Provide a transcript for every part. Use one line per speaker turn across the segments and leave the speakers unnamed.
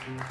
Thank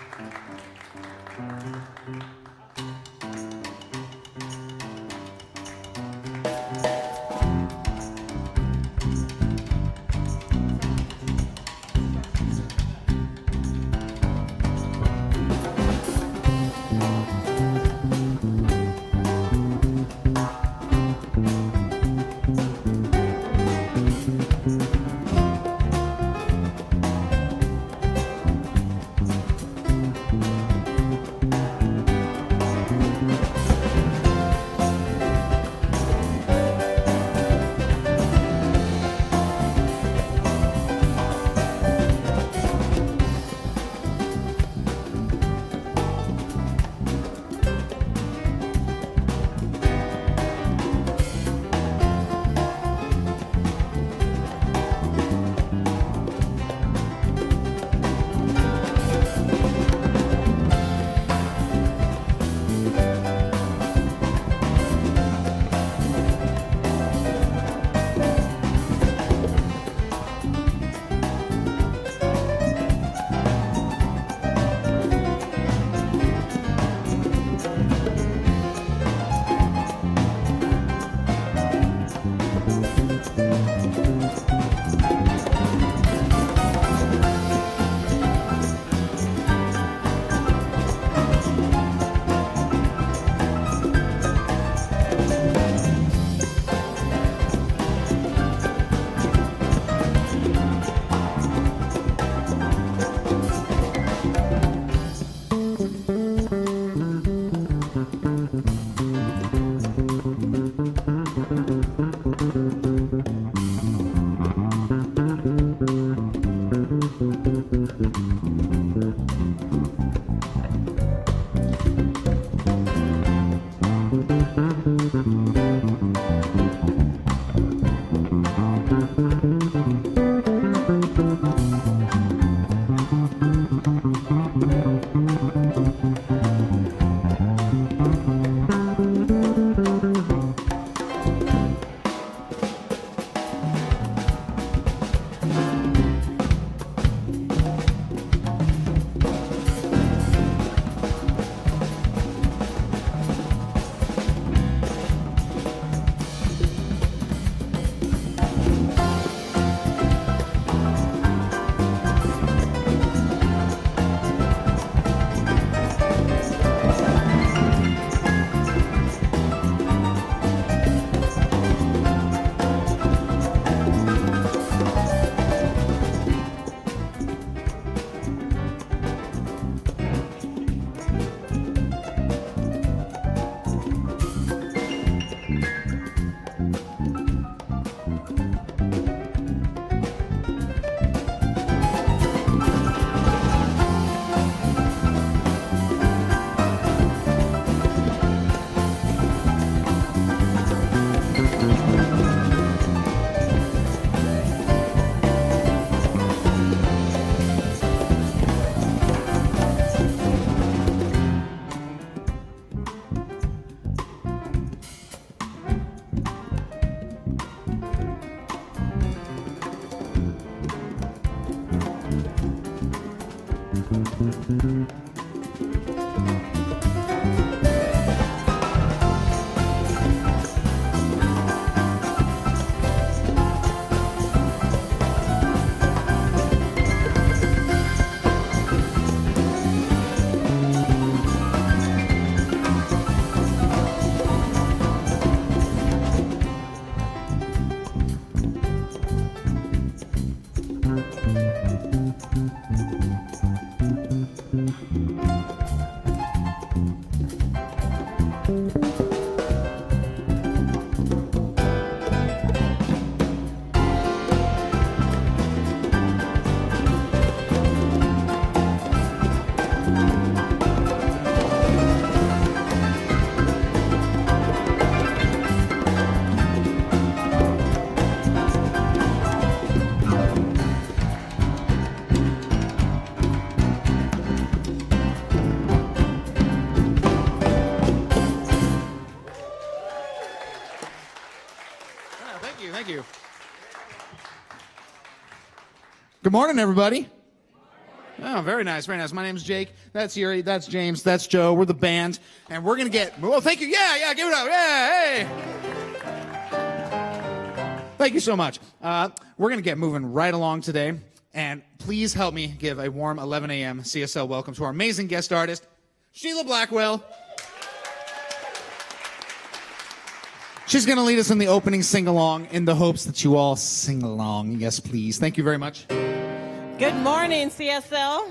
you. Good morning, everybody. Oh, very nice, very nice. My name's Jake. That's Jeri. That's James. That's Joe. We're the band, and we're gonna get. Oh, thank you. Yeah. Give it up. Yeah, hey. Thank you so much. We're gonna get moving right along today, and please help me give a warm 11 a.m. CSL welcome to our amazing guest artist, Sheila Blackwell. She's going to lead us in the opening sing-along in the hopes that you all sing along. Yes, please. Thank you very much.
Good morning, CSL.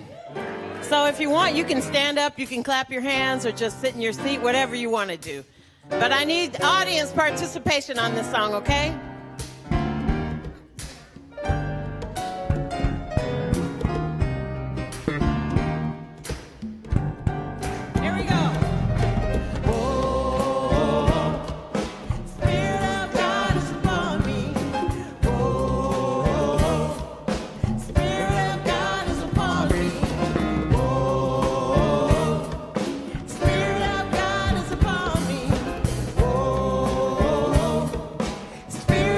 So if you want, you can stand up, you can clap your hands, or just sit in your seat, whatever you want to do. But I need audience participation on this song, okay?
Spirit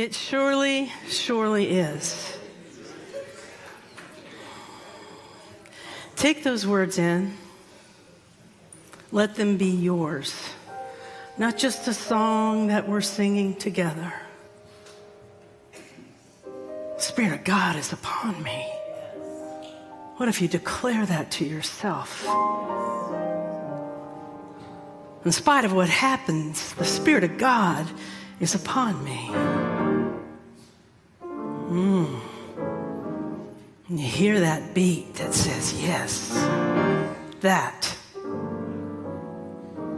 It surely, surely is. Take those words in. Let them be yours. Not just a song that we're singing together. The Spirit of God is upon me. What if you declare that to yourself? In spite of what happens, the Spirit of God is upon me. And you hear that beat that says, yes, that.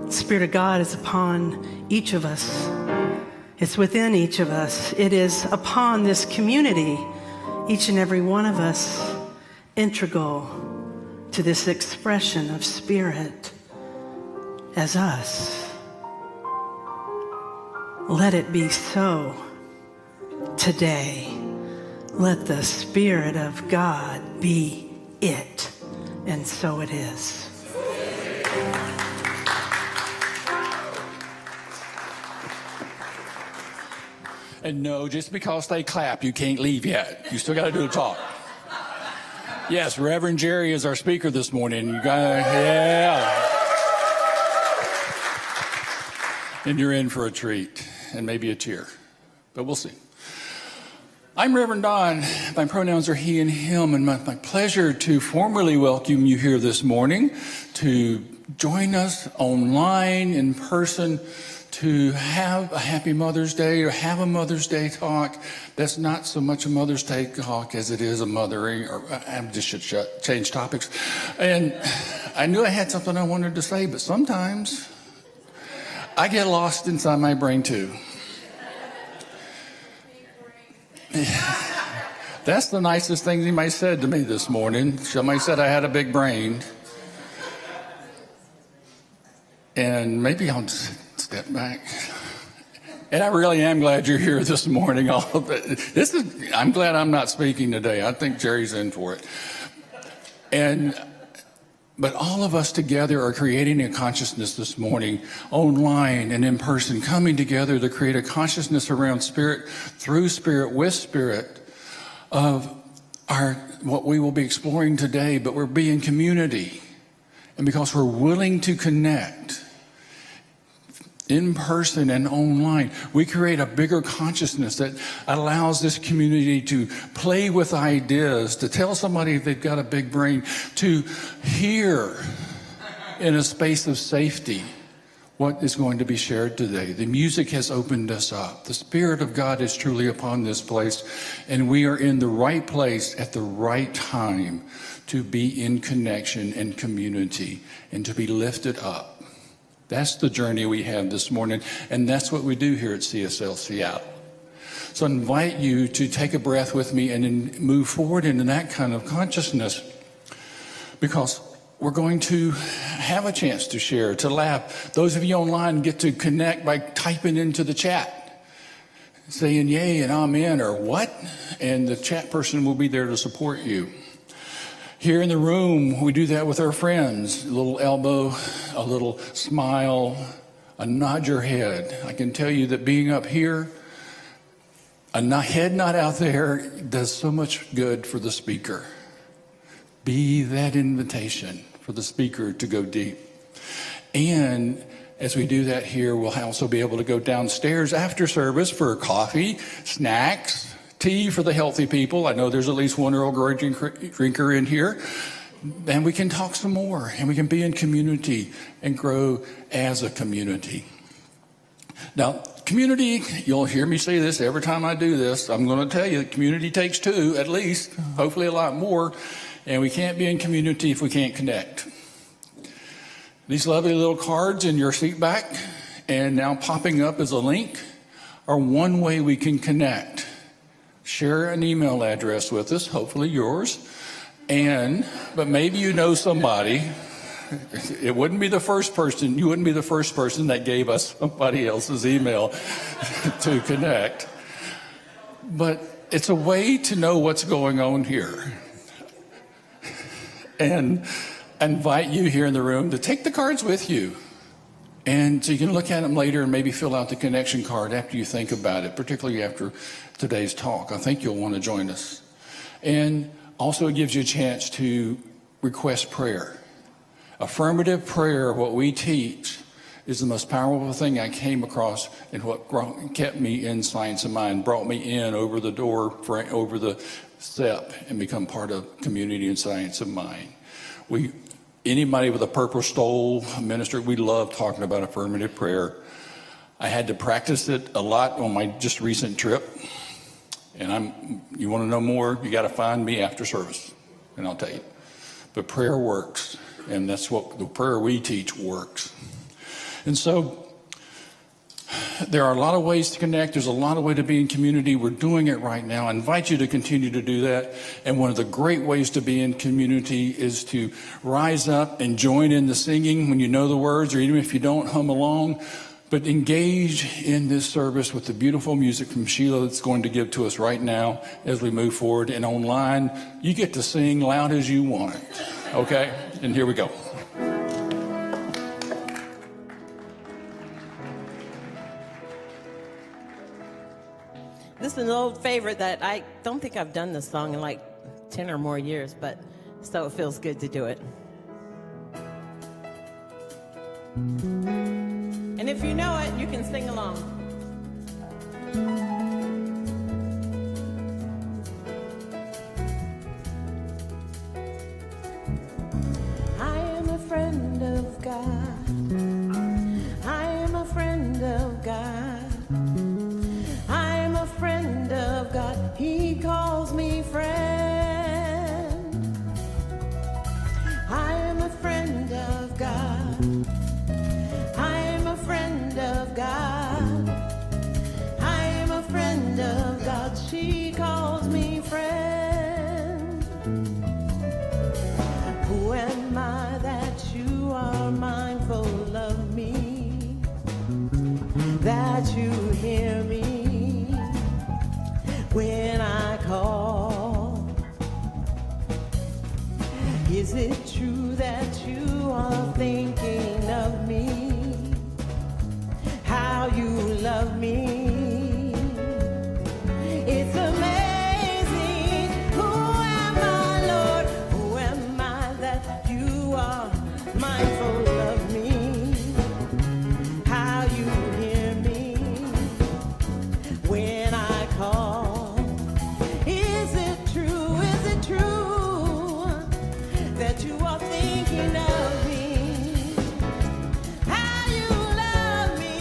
The Spirit of God is upon each of us. It's within each of us. It is upon this community, each and every one of us, integral to this expression of Spirit as us. Let it be so today. Let the Spirit of God be it. And so it is.
And no, just because they clap, you can't leave yet. You still got to do the talk. Yes, Reverend Jeri is our speaker this morning. You got, yeah. And you're in for a treat and maybe a tear, but we'll see. I'm Reverend Don. My pronouns are he and him, and my pleasure to formally welcome you here this morning to join us online, in person, to have a happy Mother's Day or have a Mother's Day talk. That's not so much a Mother's Day talk as it is a mothering, or I just should change topics. And I knew I had something I wanted to say, but sometimes I get lost inside my brain too. That's the nicest thing anybody said to me this morning. Somebody said I had a big brain. And maybe I'll just step back. And I really am glad you're here this morning. I'm glad I'm not speaking today. I think Jeri's in for it. But all of us together are creating a consciousness this morning, online and in person, coming together to create a consciousness around Spirit, through Spirit, with Spirit, of what we will be exploring today. But we're being community. And because we're willing to connect in person and online, we create a bigger consciousness that allows this community to play with ideas, to tell somebody if they've got a big brain, to hear in a space of safety what is going to be shared today. The music has opened us up. The Spirit of God is truly upon this place, and we are in the right place at the right time to be in connection and community and to be lifted up. That's the journey we have this morning, and that's what we do here at CSL Seattle. So I invite you to take a breath with me and then move forward into that kind of consciousness, because we're going to have a chance to share, to laugh. Those of you online get to connect by typing into the chat, saying yay and amen or what, and the chat person will be there to support you. Here in the room, we do that with our friends. A little elbow, a little smile, a nod your head. I can tell you that being up here, a head nod out there does so much good for the speaker. Be that invitation for the speaker to go deep. And as we do that here, we'll also be able to go downstairs after service for coffee, snacks, tea for the healthy people. I know there's at least one Earl Grey drinker in here. And we can talk some more, and we can be in community and grow as a community. Now, community, you'll hear me say this every time I do this. I'm going to tell you, community takes two, at least, hopefully a lot more. And we can't be in community if we can't connect. These lovely little cards in your seat back and now popping up as a link are one way we can connect. Share an email address with us, hopefully yours. But maybe you know somebody. It wouldn't be the first person. You wouldn't be the first person that gave us somebody else's email to connect. But it's a way to know what's going on here. And I invite you here in the room to take the cards with you And so you can look at them later and maybe fill out the connection card after you think about it, particularly after today's talk. I think you'll want to join us. And also it gives you a chance to request prayer. Affirmative prayer, what we teach, is the most powerful thing I came across and what kept me in Science of Mind, brought me in over the door, over the step, and become part of community and Science of Mind. Anybody with a purple stole minister, we love talking about affirmative prayer. I had to practice it a lot on my just recent trip. And you want to know more, you got to find me after service, and I'll tell you. But prayer works, and that's what the prayer we teach works. And so there are a lot of ways to connect. There's a lot of ways to be in community. We're doing it right now. I invite you to continue to do that. And one of the great ways to be in community is to rise up and join in the singing when you know the words, or even if you don't, hum along. But engage in this service with the beautiful music from Sheila that's going to give to us right now as we move forward. And online, you get to sing loud as you want. Okay? And here we go.
This is an old favorite that I don't think I've done this song in like 10 or more years, but so it feels good to do it. And if you know it, you can sing along. I am a friend of God. I am a friend of God. I am a friend of God. He calls me friend. I am a friend of God. I am a friend of God. I am a friend of God. She calls me friend. Who am I that you are mindful of me? That you hear me when I call? Is it true that you are thinking of me? How you love me? It's amazing. Who am I, Lord? Who am I that you are mindful of me? How you hear me when I call? Is it true? Is it true that you are thinking of me? How you love me?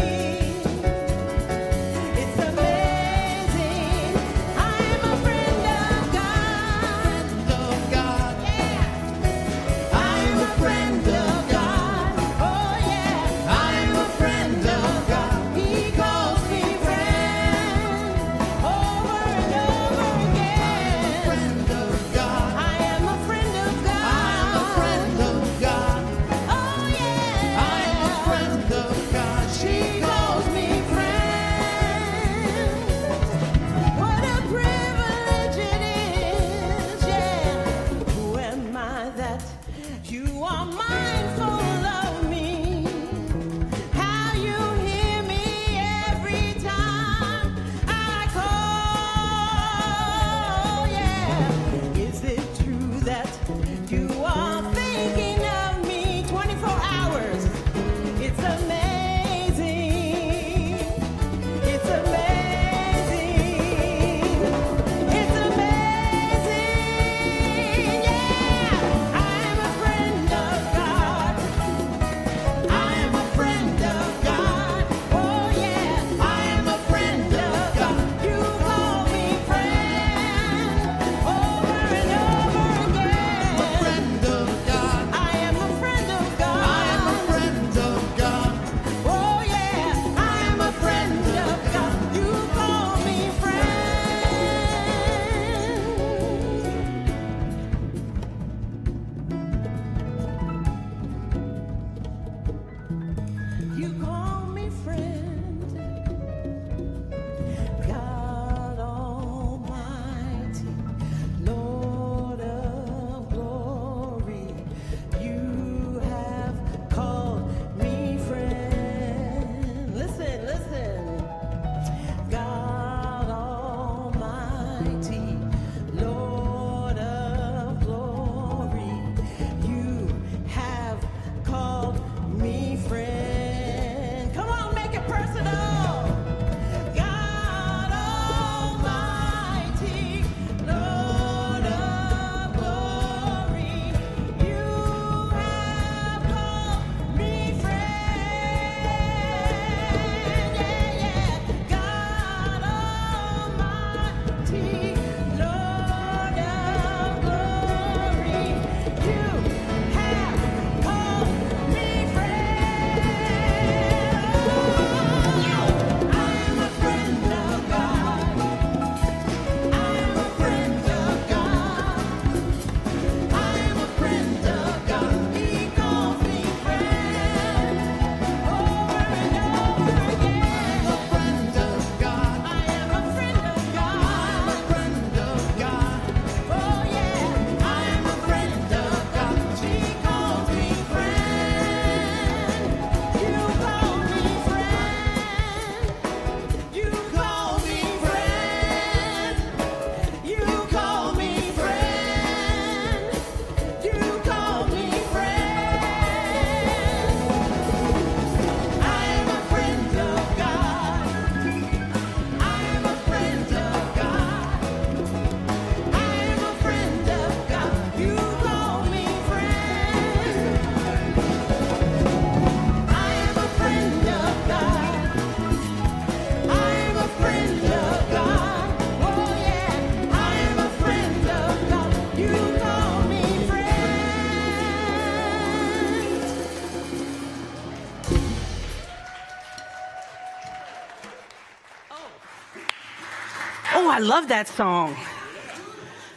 I love that song.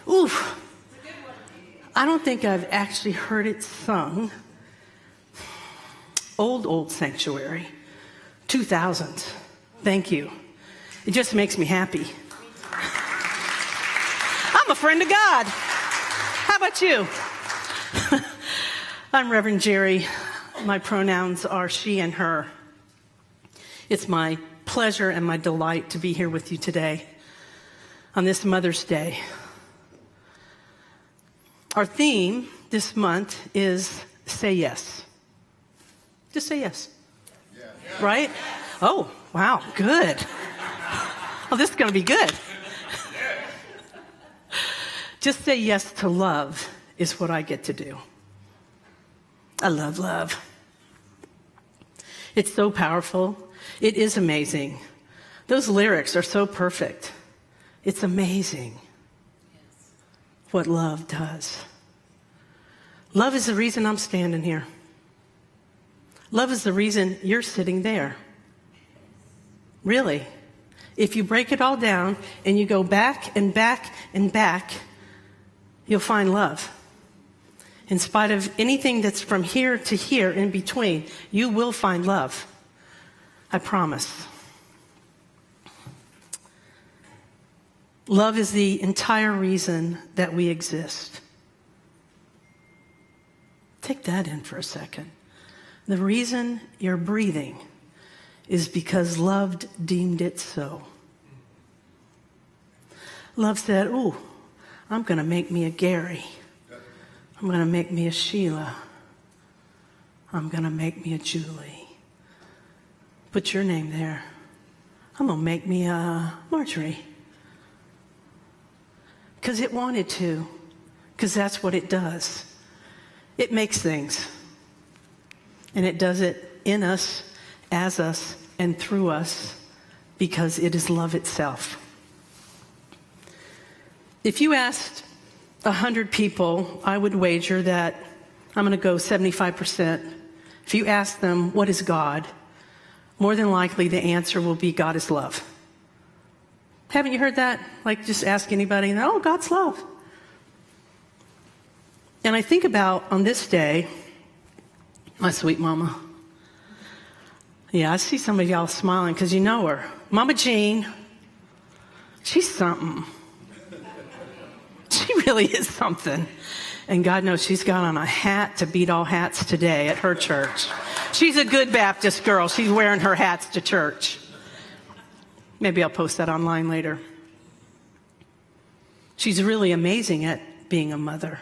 Oof. I don't think I've actually heard it sung. Old Sanctuary. 2000s. Thank you. It just makes me happy. I'm a friend of God. How about you? I'm Reverend Jeri. My pronouns are she and her. It's my pleasure and my delight to be here with you today on this Mother's Day. Our theme this month is say yes. Just say yes. Yeah. Right? Oh, wow, good. Oh, this is going to be good. Just say yes to love is what I get to do. I love love. It's so powerful. It is amazing. Those lyrics are so perfect. It's amazing what love does. Love is the reason I'm standing here. Love is the reason you're sitting there. Really. If you break it all down and you go back and back and back, you'll find love. In spite of anything that's from here to here in between, you will find love. I promise. Love is the entire reason that we exist. Take that in for a second. The reason you're breathing is because love deemed it so. Love said, "Ooh, I'm going to make me a Gary. I'm going to make me a Sheila. I'm going to make me a Julie. Put your name there. I'm going to make me a Marjorie." Because it wanted to. Because that's what it does. It makes things. And it does it in us, as us, and through us, because it is love itself. If you asked 100 people, I would wager that I'm going to go 75%. If you ask them, what is God? More than likely the answer will be God is love. Haven't you heard that? Like just ask anybody, and oh, God's love. And I think about on this day, my sweet mama. Yeah, I see some of y'all smiling because you know her. Mama Jean, she's something. She really is something. And God knows she's got on a hat to beat all hats today at her church. She's a good Baptist girl. She's wearing her hats to church. Maybe I'll post that online later. She's really amazing at being a mother.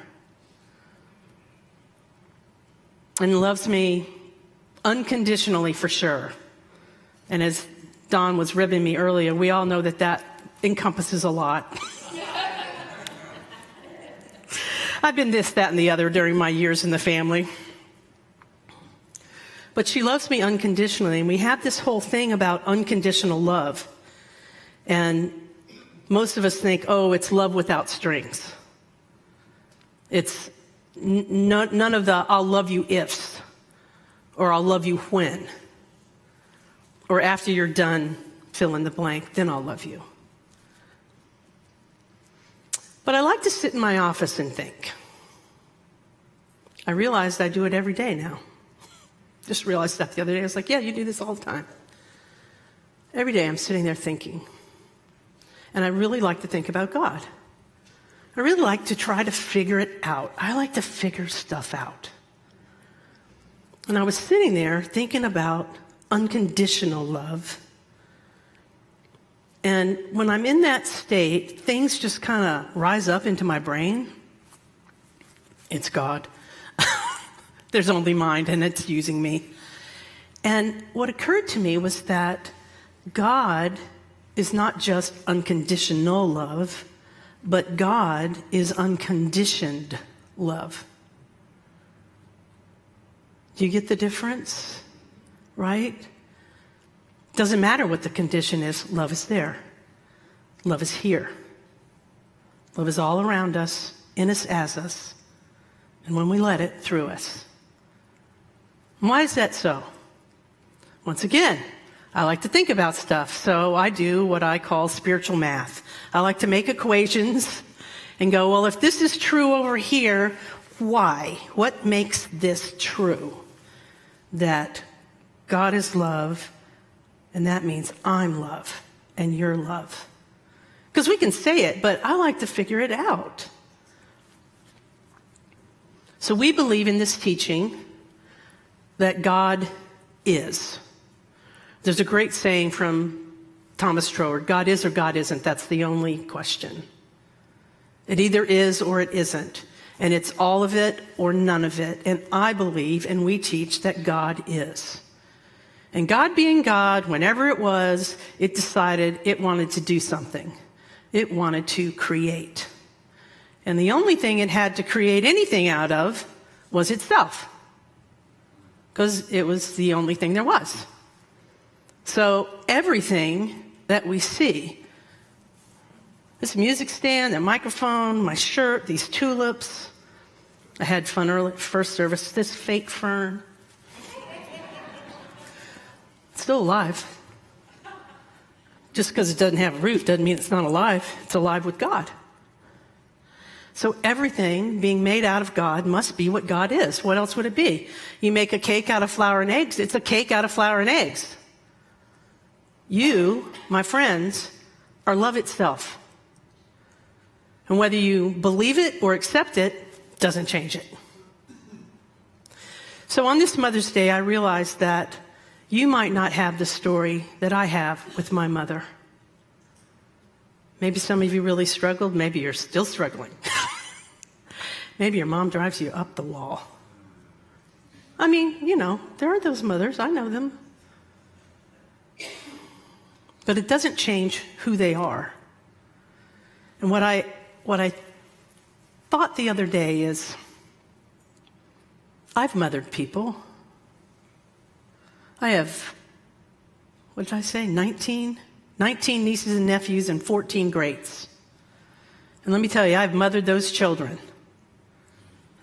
And loves me unconditionally for sure. And as Don was ribbing me earlier, we all know that that encompasses a lot. I've been this, that, and the other during my years in the family. But she loves me unconditionally, and we have this whole thing about unconditional love. And most of us think, oh, it's love without strings. It's none of the I'll love you ifs, or I'll love you when, or after you're done, fill in the blank, then I'll love you. But I like to sit in my office and think. I realized I do it every day now. Just realized that the other day. I was like, yeah, you do this all the time. Every day I'm sitting there thinking. And I really like to think about God. I really like to try to figure it out. I like to figure stuff out. And I was sitting there thinking about unconditional love. And when I'm in that state, things just kind of rise up into my brain. It's God. There's only mind, and it's using me. And what occurred to me was that God is not just unconditional love, but God is unconditioned love. Do you get the difference? Right? Doesn't matter what the condition is, love is there. Love is here. Love is all around us, in us, as us, and when we let it, through us. And why is that so? Once again, I like to think about stuff, so I do what I call spiritual math. I like to make equations and go, well, if this is true over here, why? What makes this true? That God is love, and that means I'm love, and you're love. Because we can say it, but I like to figure it out. So we believe in this teaching that God is. There's a great saying from Thomas Troward, God is or God isn't. That's the only question. It either is or it isn't. And it's all of it or none of it. And I believe and we teach that God is. And God being God, whenever it was, it decided it wanted to do something. It wanted to create. And the only thing it had to create anything out of was itself. Because it was the only thing there was. So everything that we see, this music stand, the microphone, my shirt, these tulips, I had fun early, first service, this fake fern, it's still alive. Just because it doesn't have a root doesn't mean it's not alive. It's alive with God. So everything being made out of God must be what God is. What else would it be? You make a cake out of flour and eggs, it's a cake out of flour and eggs. You, my friends, are love itself. And whether you believe it or accept it, doesn't change it. So on this Mother's Day, I realized that you might not have the story that I have with my mother. Maybe some of you really struggled. Maybe you're still struggling. Maybe your mom drives you up the wall. I mean, you know, there are those mothers. I know them. But it doesn't change who they are. And what I thought the other day is, I've mothered people. I have, what did I say, 19 nieces and nephews and 14 greats. And let me tell you, I've mothered those children.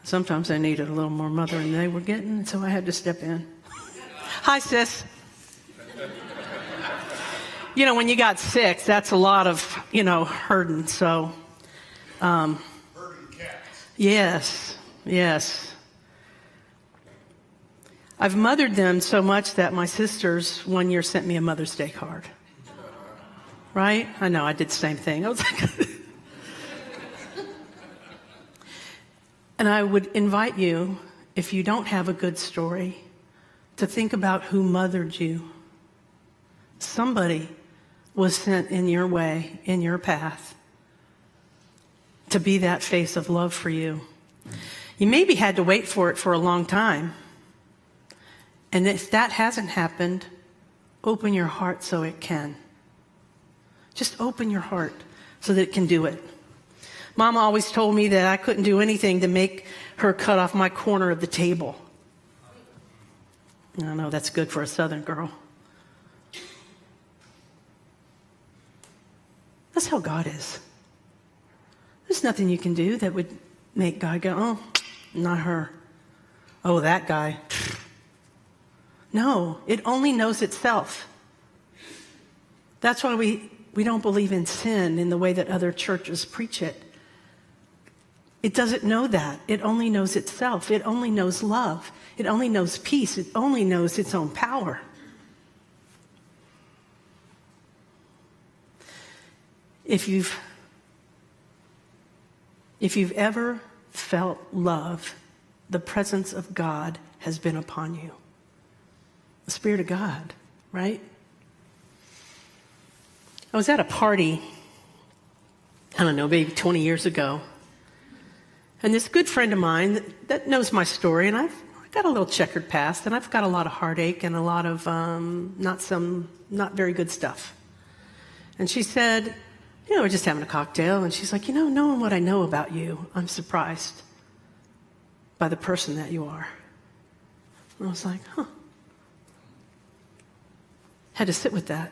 Sometimes I needed a little more mothering than they were getting, so I had to step in. Hi, sis. You know, when you got 6, that's a lot of, herding. So,
Herding cats.
Yes. I've mothered them so much that my sisters one year sent me a Mother's Day card. Right? I know, I did the same thing. I was like, and I would invite you, if you don't have a good story, to think about who mothered you. Somebody was sent in your way, in your path, to be that face of love for you. You maybe had to wait for it for a long time. And if that hasn't happened, open your heart so it can. Just open your heart so that it can do it. Mama always told me that I couldn't do anything to make her cut off my corner of the table. I know that's good for a Southern girl. That's how God is. There's nothing you can do that would make God go, oh, not her. Oh, that guy. No, it only knows itself. That's why we don't believe in sin in the way that other churches preach it. It doesn't know that. It only knows itself. It only knows love. It only knows peace. It only knows its own power. If you've ever felt love, the presence of God has been upon you. The Spirit of God, right? I was at a party, I don't know, maybe 20 years ago. And this good friend of mine that knows my story, and I've got a little checkered past, and I've got a lot of heartache and a lot of not very good stuff. And she said, we're just having a cocktail, and she's like, knowing what I know about you, I'm surprised by the person that you are. And I was like, Had to sit with that.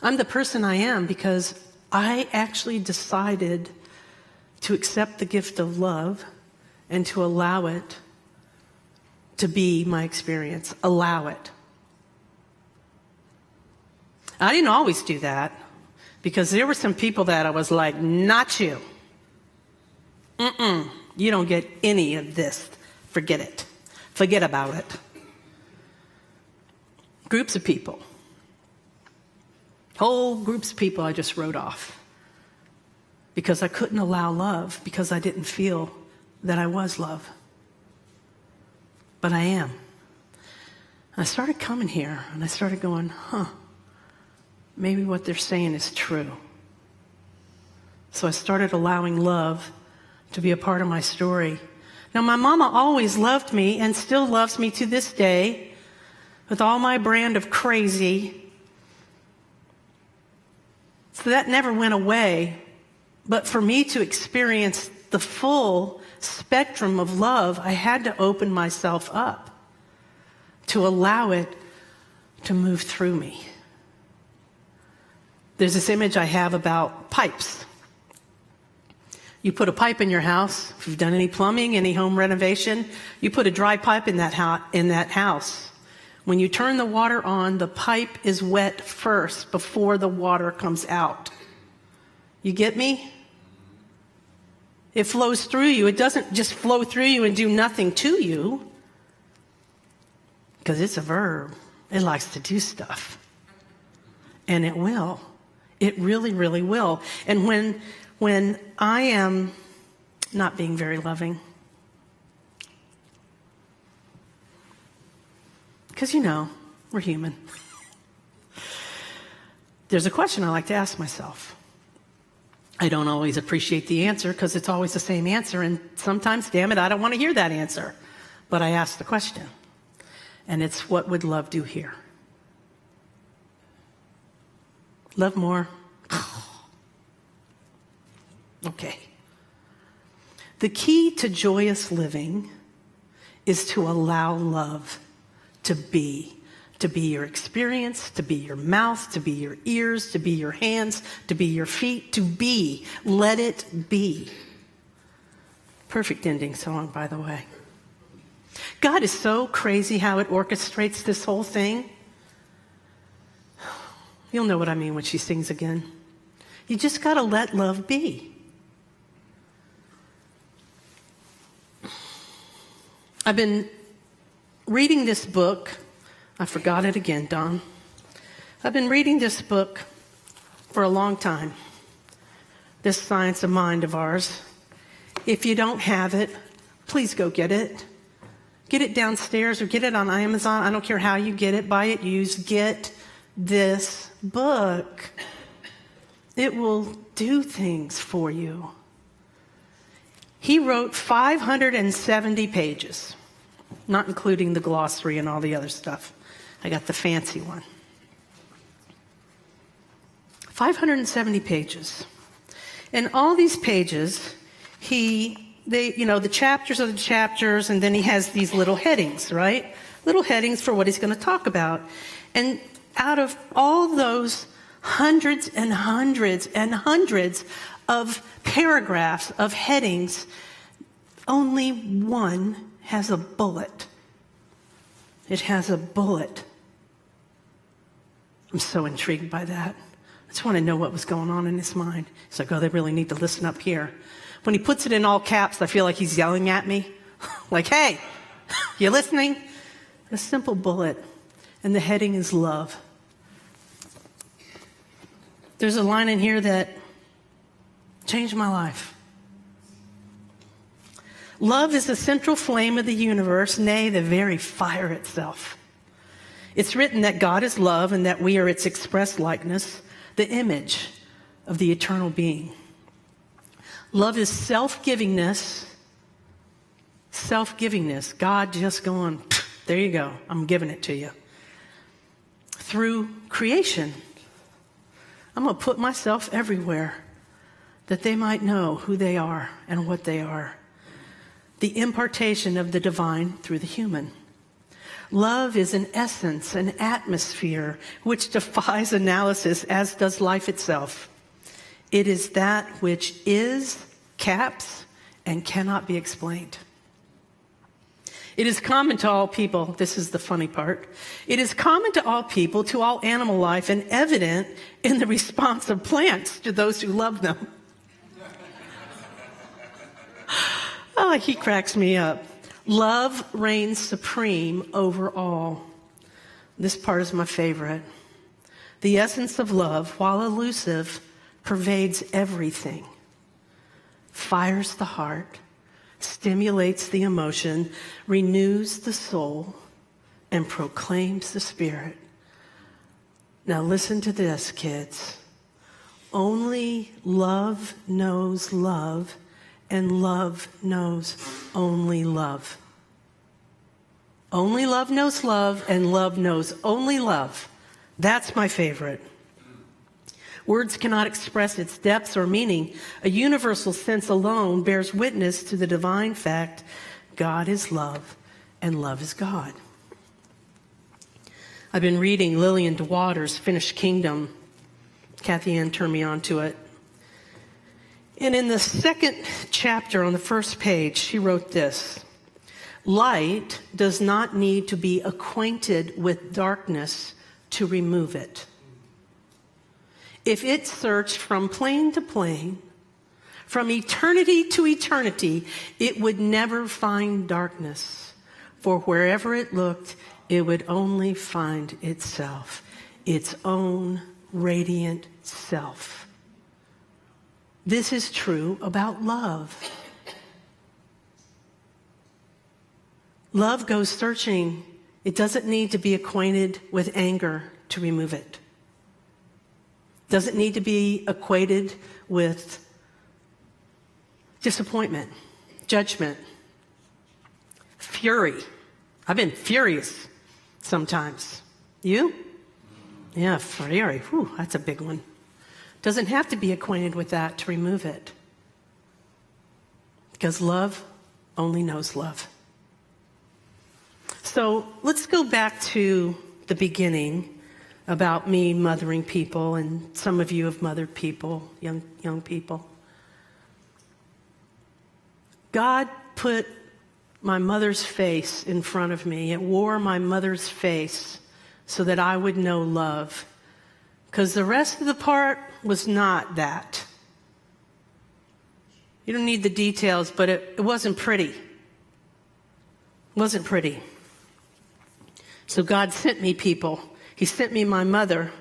I'm the person I am because I actually decided to accept the gift of love and to allow it to be my experience. Allow it. I didn't always do that, because there were some people that I was like, not you. You don't get any of this. Forget it. Forget about it. Groups of people. Whole groups of people I just wrote off. Because I couldn't allow love, because I didn't feel that I was love. But I am. I started coming here, and I started going, maybe what they're saying is true. So I started allowing love to be a part of my story. Now, my mama always loved me and still loves me to this day with all my brand of crazy. So that never went away. But for me to experience the full spectrum of love, I had to open myself up to allow it to move through me. There's this image I have about pipes. You put a pipe in your house. If you've done any plumbing, any home renovation, you put a dry pipe in that house. When you turn the water on, the pipe is wet first before the water comes out. You get me? It flows through you. It doesn't just flow through you and do nothing to you, because it's a verb. It likes to do stuff. And it will. It really, really will. And when I am not being very loving, because, we're human. There's a question I like to ask myself. I don't always appreciate the answer, because it's always the same answer, and sometimes, damn it, I don't want to hear that answer. But I ask the question, and it's, what would love do here? Love more? Okay. The key to joyous living is to allow love to be your experience, to be your mouth, to be your ears, to be your hands, to be your feet, to be. Let it be. Perfect ending song, by the way. God is so crazy how it orchestrates this whole thing. You'll know what I mean when she sings again. You just got to let love be. I've been reading this book. I forgot it again, Don. I've been reading this book for a long time. This Science of Mind of ours. If you don't have it, please go get it. Get it downstairs or get it on Amazon. I don't care how you get it. Buy it used. Get this book. It will do things for you. He wrote 570 pages, not including the glossary and all the other stuff. I got the fancy one. 570 pages. And all these pages, the chapters are the chapters, and then he has these little headings, right? Little headings for what he's going to talk about. And out of all those hundreds and hundreds and hundreds of paragraphs of headings, only one has a bullet. It has a bullet. I'm so intrigued by that. I just want to know what was going on in his mind. He's like, oh, they really need to listen up here. When he puts it in all caps, I feel like he's yelling at me. Like, hey, you listening? A simple bullet. And the heading is love. There's a line in here that changed my life. Love is the central flame of the universe, nay, the very fire itself. It's written that God is love and that we are its express likeness, the image of the eternal being. Love is self-givingness. Self-givingness. God just going, there you go, I'm giving it to you. Through creation. I'm going to put myself everywhere that they might know who they are and what they are. The impartation of the divine through the human. Love is an essence, an atmosphere which defies analysis, as does life itself. It is that which is, caps, and cannot be explained. It is common to all people. This is the funny part. It is common to all people, to all animal life, and evident in the response of plants to those who love them. Oh, he cracks me up. Love reigns supreme over all. This part is my favorite. The essence of love, while elusive, pervades everything, fires the heart, stimulates the emotion, renews the soul, and proclaims the spirit. Now listen to this, kids. Only love knows love, and love knows only love. Only love knows love, and love knows only love. That's my favorite. Words cannot express its depths or meaning. A universal sense alone bears witness to the divine fact, God is love, and love is God. I've been reading Lillian DeWatter's Finished Kingdom. Kathy Ann turned me on to it. And in the second chapter on the first page, she wrote this: light does not need to be acquainted with darkness to remove it. If it searched from plane to plane, from eternity to eternity, it would never find darkness. For wherever it looked, it would only find itself, its own radiant self. This is true about love. Love goes searching. It doesn't need to be acquainted with anger to remove it. Doesn't need to be acquainted with disappointment, judgment, fury. I've been furious sometimes. You? Yeah, fury. Whew, that's a big one. Doesn't have to be acquainted with that to remove it. Because love only knows love. So let's go back to the beginning about me mothering people, and some of you have mothered people, young people. God put my mother's face in front of me. It wore my mother's face so that I would know love. Because the rest of the part was not that. You don't need the details, but it wasn't pretty. It wasn't pretty. So God sent me people. He sent me my mother.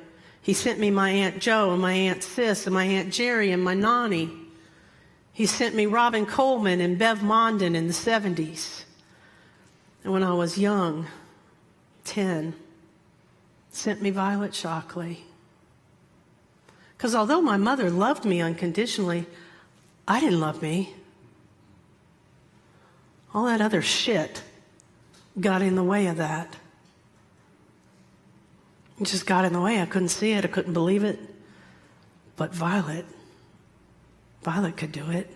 He sent me my Aunt Jo and my Aunt Sis and my Aunt Jeri and my Nani. He sent me Robin Coleman and Bev Mondin in the 70s. And when I was young, 10, sent me Violet Shockley. Because although my mother loved me unconditionally, I didn't love me. All that other shit got in the way of that. It just got in the way. I couldn't see it. I couldn't believe it. But Violet could do it.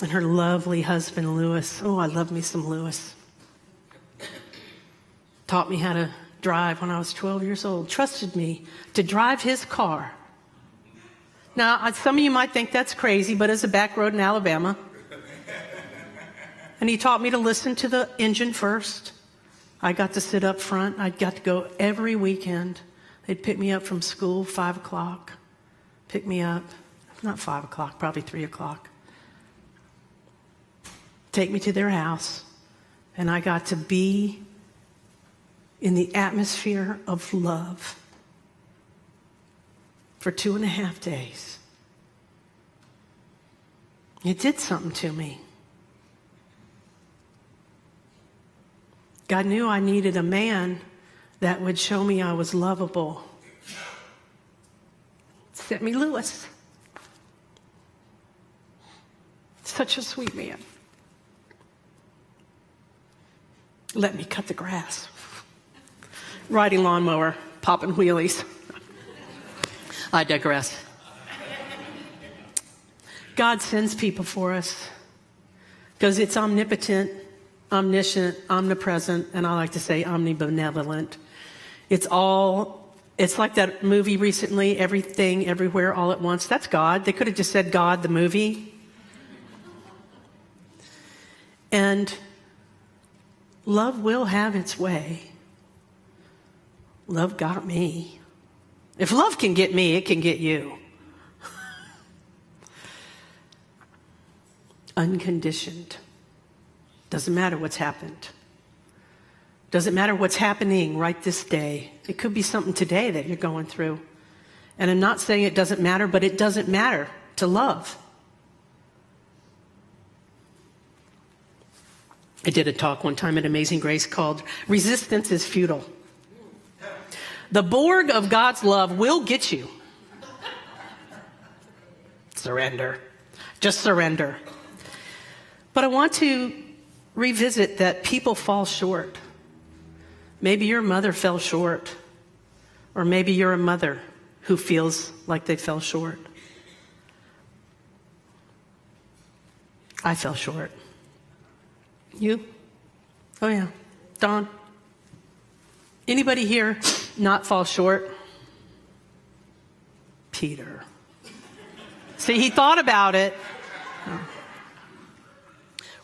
And her lovely husband, Lewis. Oh, I love me some Lewis. Taught me how to drive when I was 12 years old. Trusted me to drive his car. Now, some of you might think that's crazy, but it's a back road in Alabama. And he taught me to listen to the engine first. I got to sit up front. I got to go every weekend. They'd pick me up from school, 5 o'clock. Pick me up, not 5 o'clock, probably 3 o'clock. Take me to their house. And I got to be in the atmosphere of love for 2.5 days. It did something to me. God knew I needed a man that would show me I was lovable. Sent me Lewis. Such a sweet man. Let me cut the grass. Riding lawnmower, popping wheelies. I digress. God sends people for us because it's omnipotent, omniscient, omnipresent, and I like to say omnibenevolent. It's like that movie recently, Everything, Everywhere, All at Once. That's God. They could have just said God, the movie. And Love will have its way. Love got me. If love can get me, it can get you. Unconditioned. Doesn't matter what's happened. Doesn't matter what's happening right this day. It could be something today that you're going through. And I'm not saying it doesn't matter, but it doesn't matter to love. I did a talk one time at Amazing Grace called Resistance is Futile. The Borg of God's love will get you. Surrender. Just surrender. But I want to revisit that people fall short. Maybe your mother fell short. Or maybe you're a mother who feels like they fell short. I fell short. You? Oh yeah. Don? Anybody here not fall short? Peter. See, he thought about it. Oh.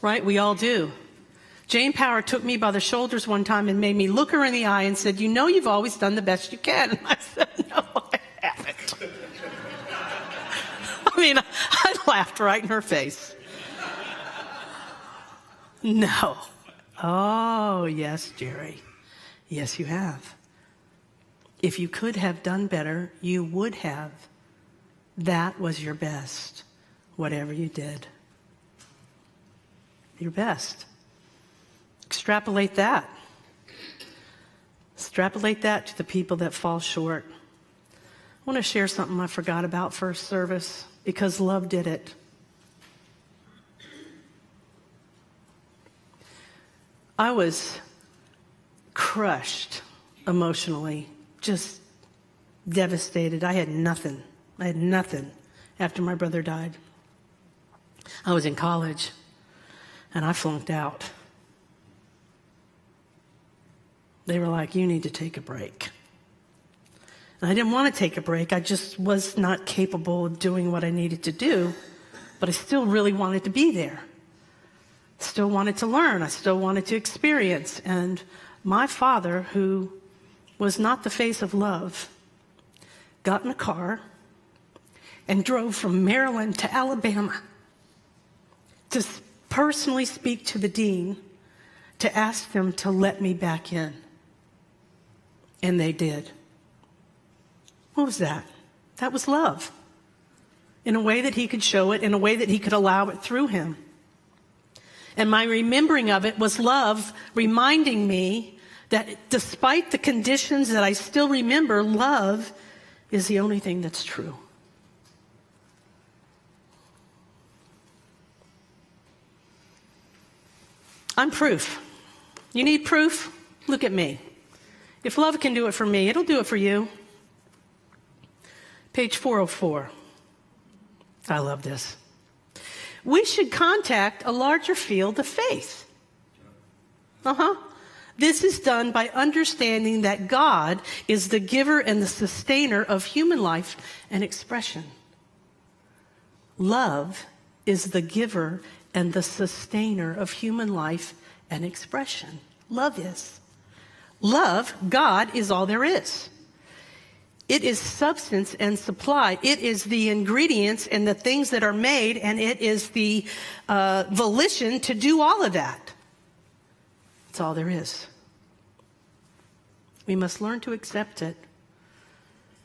Right? We all do. Jane Power took me by the shoulders one time and made me look her in the eye and said, "You know you've always done the best you can." And I said, "No, I haven't." I mean, I laughed right in her face. No. Oh, yes, Jeri. Yes, you have. If you could have done better, you would have. That was your best, whatever you did. Your best. Extrapolate that. Extrapolate that to the people that fall short. I want to share something I forgot about first service because love did it. I was crushed emotionally, just devastated. I had nothing. After my brother died. I was in college, and I flunked out. They were like, "You need to take a break." And I didn't want to take a break. I just was not capable of doing what I needed to do, but I still really wanted to be there. Still wanted to learn. I still wanted to experience. And my father, who was not the face of love, got in a car and drove from Maryland to Alabama to personally speak to the dean to ask them to let me back in. And they did. What was that? That was love. In a way that he could show it, in a way that he could allow it through him. And my remembering of it was love reminding me that despite the conditions that I still remember, love is the only thing that's true. I'm proof. You need proof? Look at me. If love can do it for me, it'll do it for you. Page 404. I love this. We should contact a larger field of faith. This is done by understanding that God is the giver and the sustainer of human life and expression. Love is the giver and the sustainer of human life and expression. Love is. Love, God, is all there is. It is substance and supply. It is the ingredients and the things that are made, and it is the volition to do all of that. That's all there is. We must learn to accept it.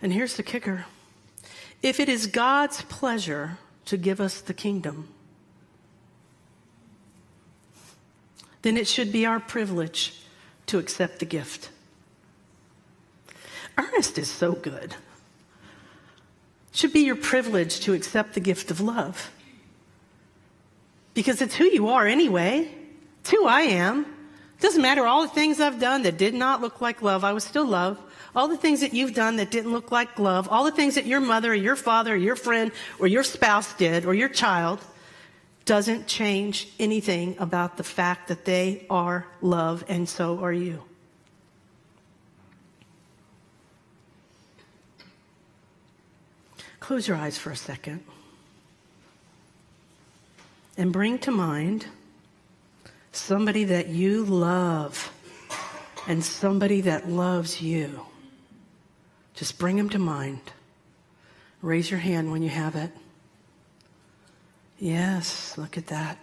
And here's the kicker. If it is God's pleasure to give us the kingdom, then it should be our privilege to accept the gift. Ernest is so good. It should be your privilege to accept the gift of love. Because it's who you are anyway. It's who I am. It doesn't matter all the things I've done that did not look like love. I was still love. All the things that you've done that didn't look like love. All the things that your mother or your father or your friend or your spouse did or your child doesn't change anything about the fact that they are love, and so are you. Close your eyes for a second and bring to mind somebody that you love and somebody that loves you. Just bring them to mind. Raise your hand when you have it. Yes, look at that.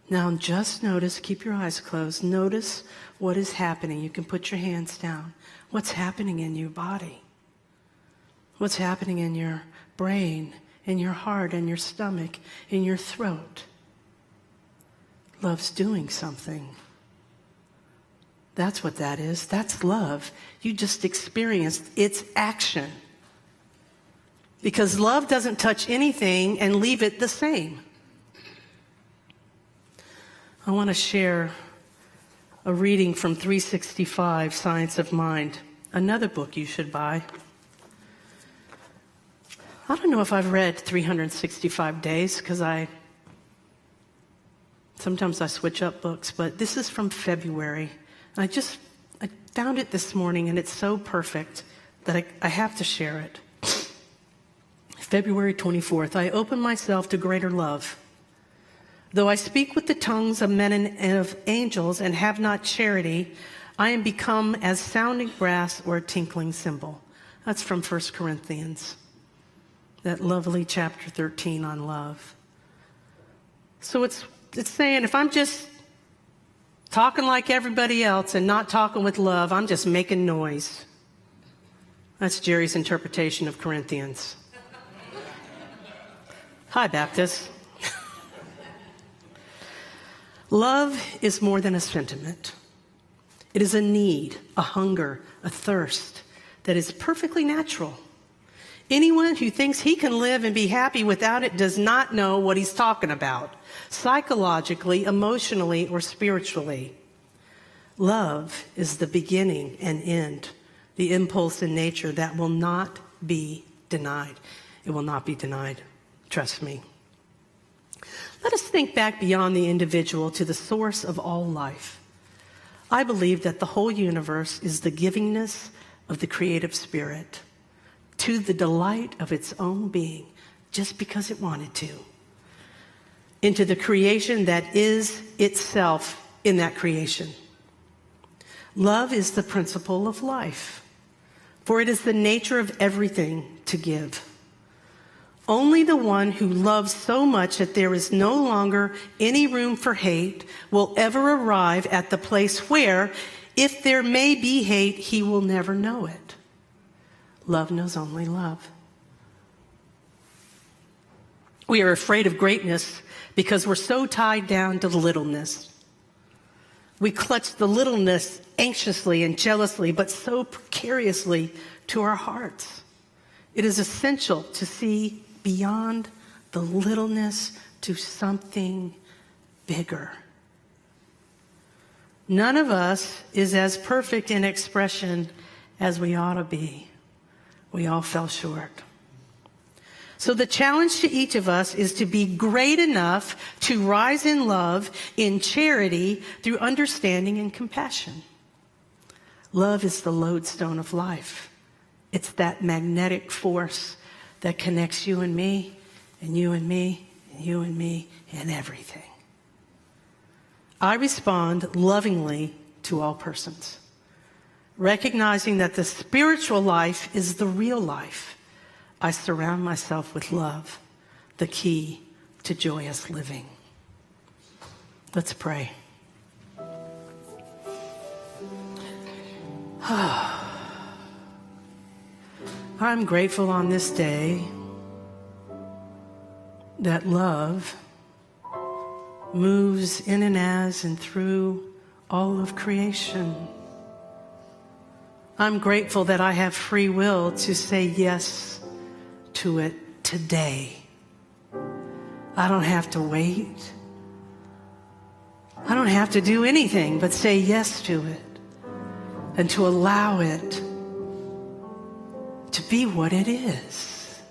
Now just notice, keep your eyes closed. Notice what is happening. You can put your hands down. What's happening in your body? What's happening in your brain, in your heart, in your stomach, in your throat? Love's doing something. That's what that is. That's love. You just experienced its action. Because love doesn't touch anything and leave it the same. I want to share a reading from 365, Science of Mind, another book you should buy. I don't know if I've read 365 Days because sometimes I switch up books, but this is from February. I found it this morning, and it's so perfect that I have to share it. February 24th, I open myself to greater love. Though I speak with the tongues of men and of angels and have not charity, I am become as sounding brass or a tinkling cymbal. That's from 1 Corinthians, that lovely chapter 13 on love. So it's saying if I'm just talking like everybody else and not talking with love, I'm just making noise. That's Jeri's interpretation of Corinthians. Hi, Baptist. Love is more than a sentiment. It is a need, a hunger, a thirst that is perfectly natural. Anyone who thinks he can live and be happy without it does not know what he's talking about, psychologically, emotionally, or spiritually. Love is the beginning and end, the impulse in nature that will not be denied. It will not be denied. Trust me. Let us think back beyond the individual to the source of all life. I believe that the whole universe is the givingness of the creative spirit to the delight of its own being, just because it wanted to, into the creation that is itself in that creation. Love is the principle of life, for it is the nature of everything to give. Only the one who loves so much that there is no longer any room for hate will ever arrive at the place where, if there may be hate, he will never know it. Love knows only love. We are afraid of greatness because we're so tied down to the littleness. We clutch the littleness anxiously and jealously, but so precariously to our hearts. It is essential to see beyond the littleness to something bigger. None of us is as perfect in expression as we ought to be. We all fell short. So the challenge to each of us is to be great enough to rise in love, in charity, through understanding and compassion. Love is the lodestone of life. It's that magnetic force that connects you and me, and you and me, and you and me, and everything. I respond lovingly to all persons, recognizing that the spiritual life is the real life. I surround myself with love, the key to joyous living. Let's pray. I'm grateful on this day that love moves in and as and through all of creation. I'm grateful that I have free will to say yes to it today. I don't have to wait. I don't have to do anything but say yes to it and to allow it to be what it is.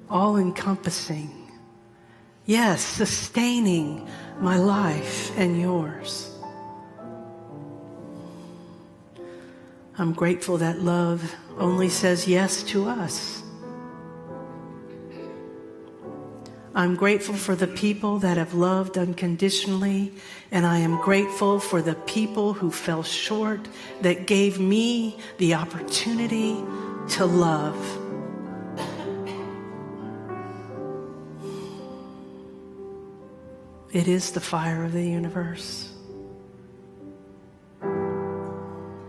All-encompassing. Yes, sustaining my life and yours. I'm grateful that love only says yes to us. I'm grateful for the people that have loved unconditionally, and I am grateful for the people who fell short that gave me the opportunity to love. It is the fire of the universe.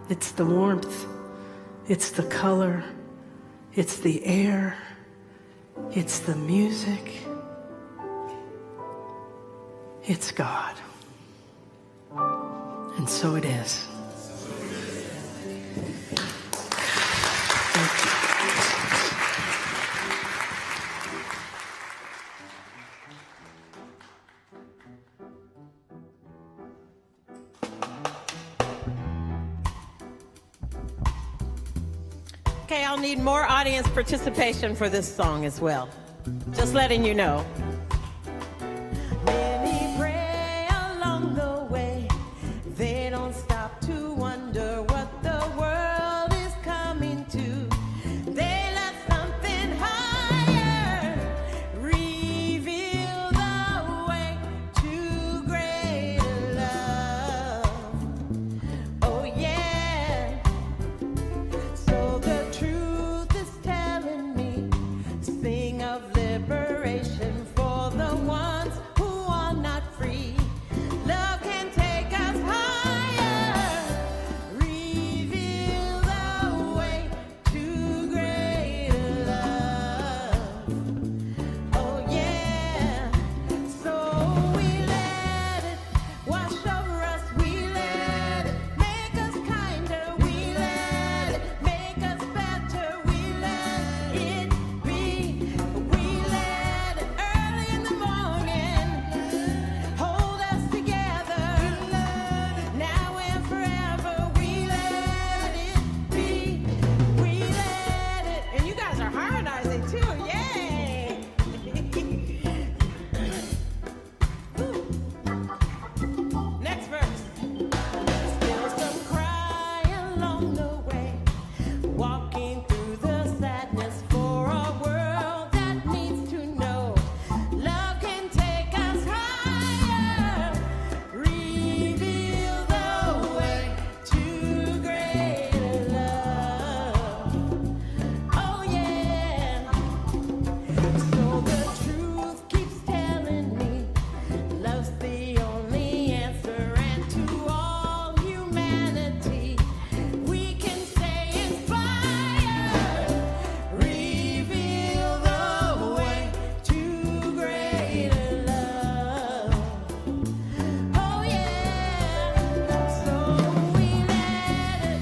It's the warmth. It's the color. It's the air. It's the music. It's God. And so it is. Thank you.
Okay, I'll need more audience participation for this song as well. Just letting you know. Many pray along the way. They don't stop to wonder what the world is coming to. They let something higher reveal the way to greater love. Oh yeah. So the truth is telling me, sing of liberation for the ones who are not free. Love can take us higher, reveal the way to greater love. Oh yeah, so we let it wash over us, we let it make us kinder, we let it make us better, we let it be, we let it early in the morning hold us together, now and forever, we let it be, we let it, and you guys are harmonizing too, yay! Next verse. Still some cry along the way, walking through the sadness for a world that needs to know love can take us higher, reveal the way to greater love. Oh yeah. So the truth keeps telling me love's the only answer, and to all humanity we can say inspired, reveal the way to greater love. Oh yeah. So we let it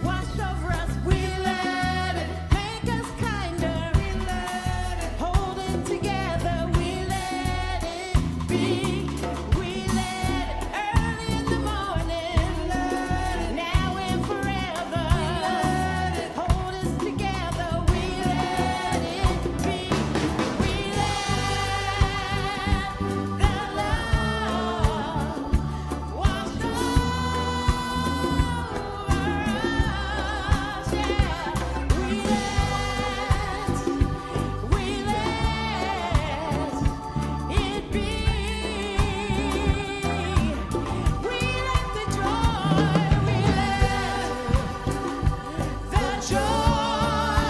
wash over us, we let it make us kinder, we let it hold it together, we let it be, we let it early in the morning, now and forever, hold us together, we let it be, we let the love wash over us, yeah, we let it be, we let the joy, we let the joy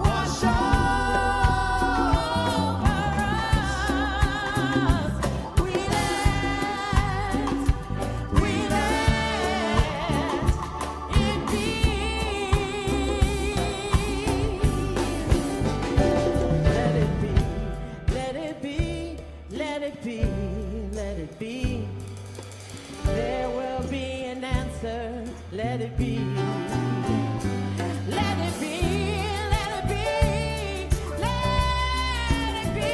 wash over us, we let it be, let it be, let it be, let it be. There will be an answer. Let it be. Let it be, let it be, let it be.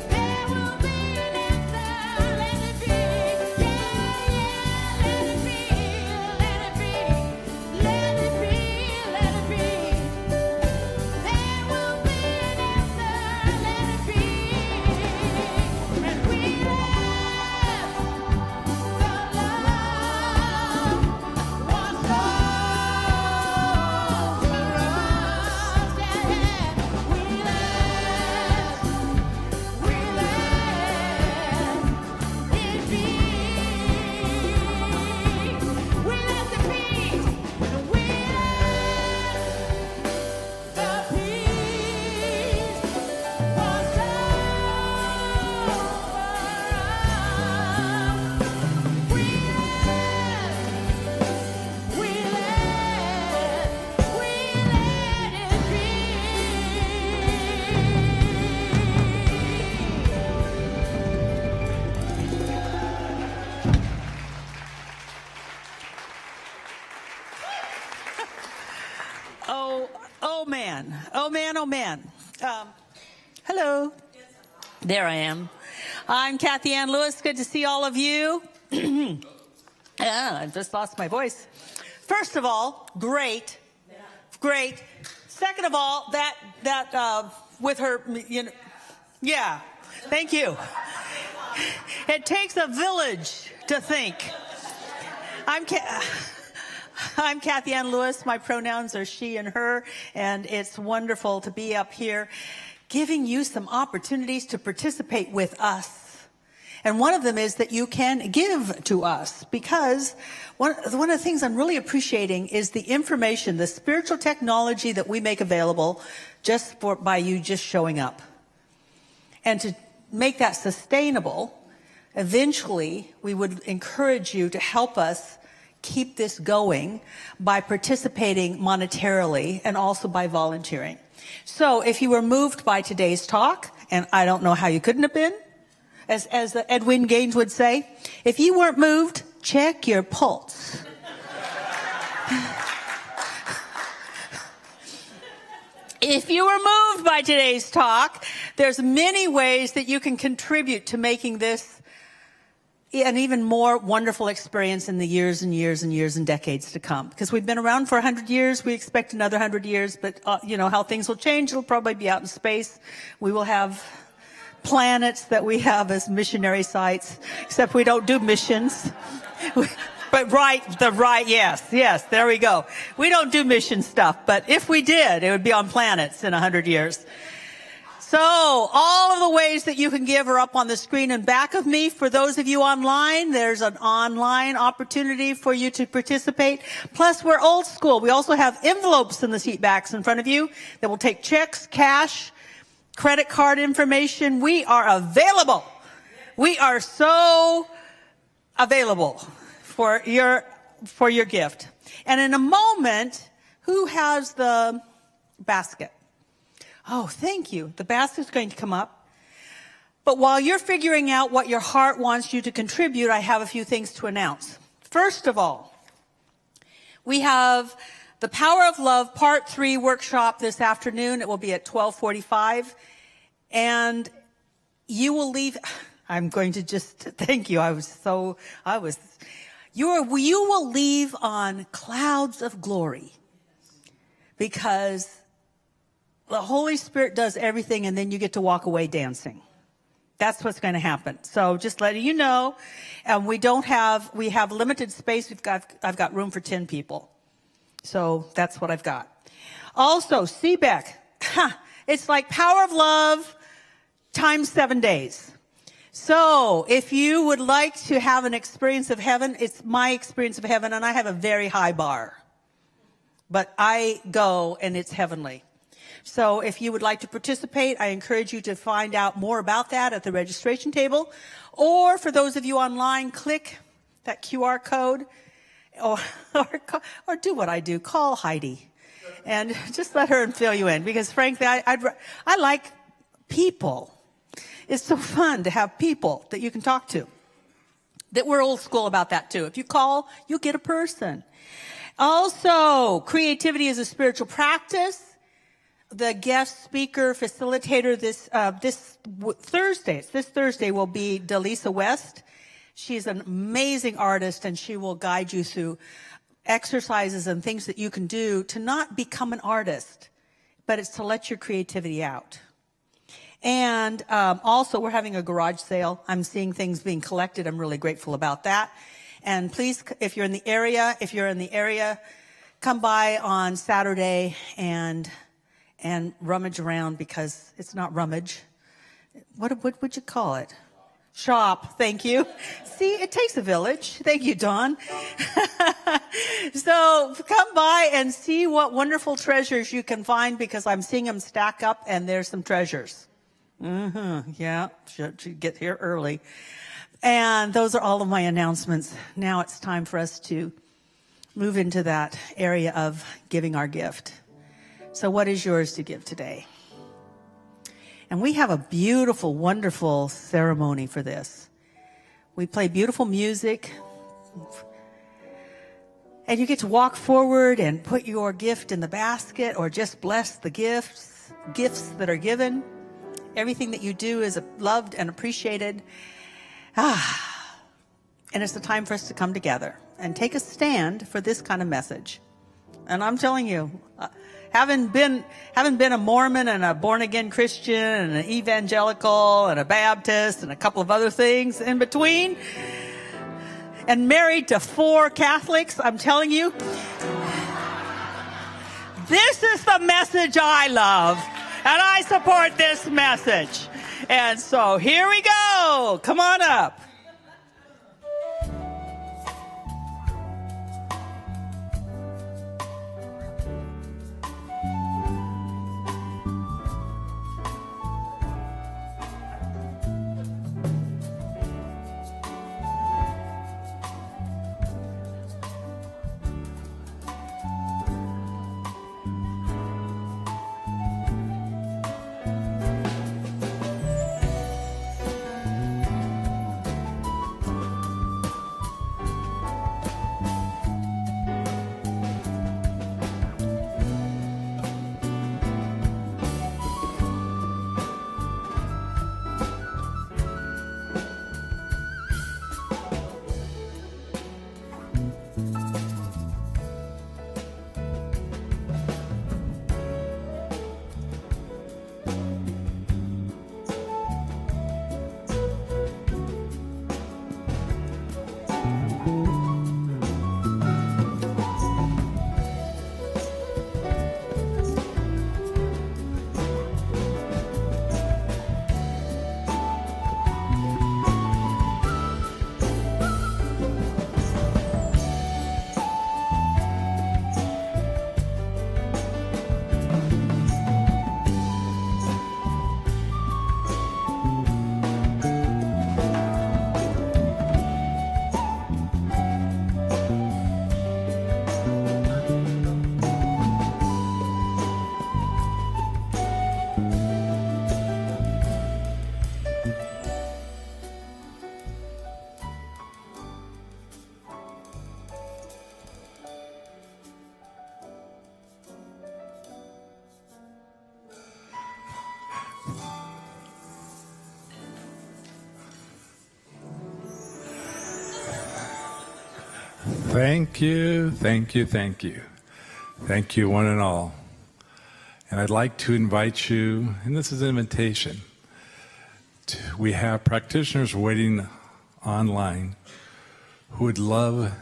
There will be an answer. Let it be, yeah, yeah. Let it be, let it be, let it be, let it be. There will be an answer. Let it be, and we let the love wash over
Oh, man. Hello. There I am. I'm Kathy Ann Lewis. Good to see all of you. I just lost my voice. First of all, great. Great. Second of all, that with her, you know, yeah, thank you. It takes a village to think. I'm Kathy Ann Lewis. My pronouns are she and her, and it's wonderful to be up here giving you some opportunities to participate with us. And one of them is that you can give to us, because one of the things I'm really appreciating is the information, the spiritual technology that we make available by you just showing up. And to make that sustainable, eventually we would encourage you to help us keep this going by participating monetarily and also by volunteering. So if you were moved by today's talk, and I don't know how you couldn't have been, as Edwin Gaines would say, if you weren't moved, check your pulse. If you were moved by today's talk, there's many ways that you can contribute to making this an even more wonderful experience in the years and years and years and decades to come. Because we've been around for 100 years, we expect another 100 years, but you know how things will change. It'll probably be out in space. We will have planets that we have as missionary sites, except we don't do missions. But yes, there we go. We don't do mission stuff, but if we did, it would be on planets in 100 years. So all of the ways that you can give are up on the screen in back of me. For those of you online, there's an online opportunity for you to participate. Plus, we're old school. We also have envelopes in the seat backs in front of you that will take checks, cash, credit card information. We are available. We are so available for your gift. And in a moment, who has the basket? Oh, thank you. The basket's going to come up. But while you're figuring out what your heart wants you to contribute, I have a few things to announce. First of all, we have the Power of Love Part 3 workshop this afternoon. It will be at 12:45. And you will leave. I'm going to just thank you. You will leave on clouds of glory, because the Holy Spirit does everything, and then you get to walk away dancing. That's what's going to happen. So just letting you know, and we have limited space. I've got room for 10 people. So that's what I've got. Also, CBEC. It's like Power of Love times 7 days. So if you would like to have an experience of heaven, it's my experience of heaven, and I have a very high bar. But I go, and it's heavenly. So if you would like to participate, I encourage you to find out more about that at the registration table. Or for those of you online, click that QR code, or do what I do, call Heidi. And just let her fill you in, because frankly, I like people. It's so fun to have people that you can talk to. That we're old school about that too. If you call, you'll get a person. Also, creativity is a spiritual practice. The guest speaker facilitator this Thursday will be Delisa West. She's an amazing artist, and she will guide you through exercises and things that you can do to not become an artist, but it's to let your creativity out. And also, we're having a garage sale. I'm seeing things being collected. I'm really grateful about that. And please, if you're in the area, come by on Saturday and rummage around, because it's not rummage. What would you call it? Shop. Thank you. See, it takes a village. Thank you, Dawn. So come by and see what wonderful treasures you can find, because I'm seeing them stack up, and there's some treasures. Yeah, should get here early. And those are all of my announcements. Now it's time for us to move into that area of giving our gift. So what is yours to give today? And we have a beautiful, wonderful ceremony for this. We play beautiful music. And you get to walk forward and put your gift in the basket, or just bless the gifts. gifts that are given. Everything that you do is loved and appreciated. And it's the time for us to come together and take a stand for this kind of message. And I'm telling you, having been a Mormon and a born-again Christian and an evangelical and a Baptist and a couple of other things in between, and married to 4 Catholics, I'm telling you, this is the message I love, and I support this message. And so here we go. Come on up.
Thank you, thank you, thank you. Thank you, one and all. And I'd like to invite you, and this is an invitation, we have practitioners waiting online who would love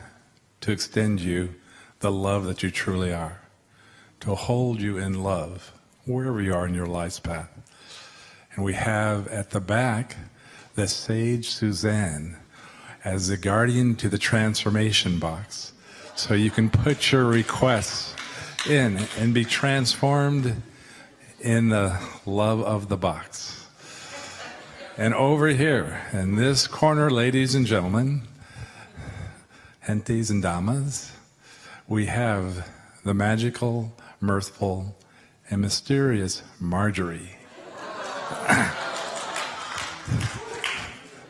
to extend you the love that you truly are, to hold you in love wherever you are in your life's path. And we have at the back the Sage Suzanne as the guardian to the transformation box. So you can put your requests in and be transformed in the love of the box. And over here, in this corner, ladies and gentlemen, gentes and damas, we have the magical, mirthful, and mysterious Marjorie.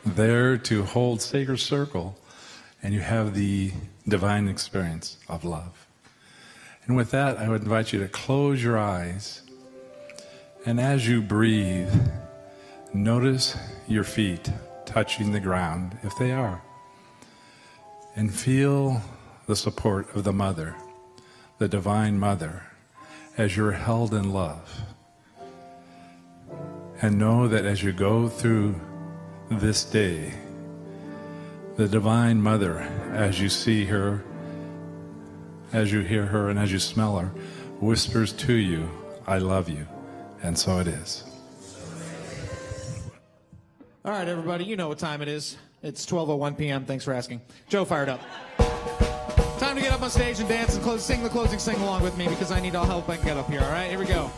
There to hold sacred circle, and you have the divine experience of love. And with that, I would invite you to close your eyes, and as you breathe, notice your feet touching the ground, if they are, and feel the support of the Mother, the Divine Mother, as you're held in love. And know that as you go through this day, the Divine Mother, as you see her, as you hear her, and as you smell her, whispers to you, I love you. And so it is.
All right, everybody, you know what time it is. It's 12:01 p.m. Thanks for asking. Joe fired up. Time to get up on stage and dance and sing the closing sing-along with me, because I need all help I can get up here, all right? Here we go.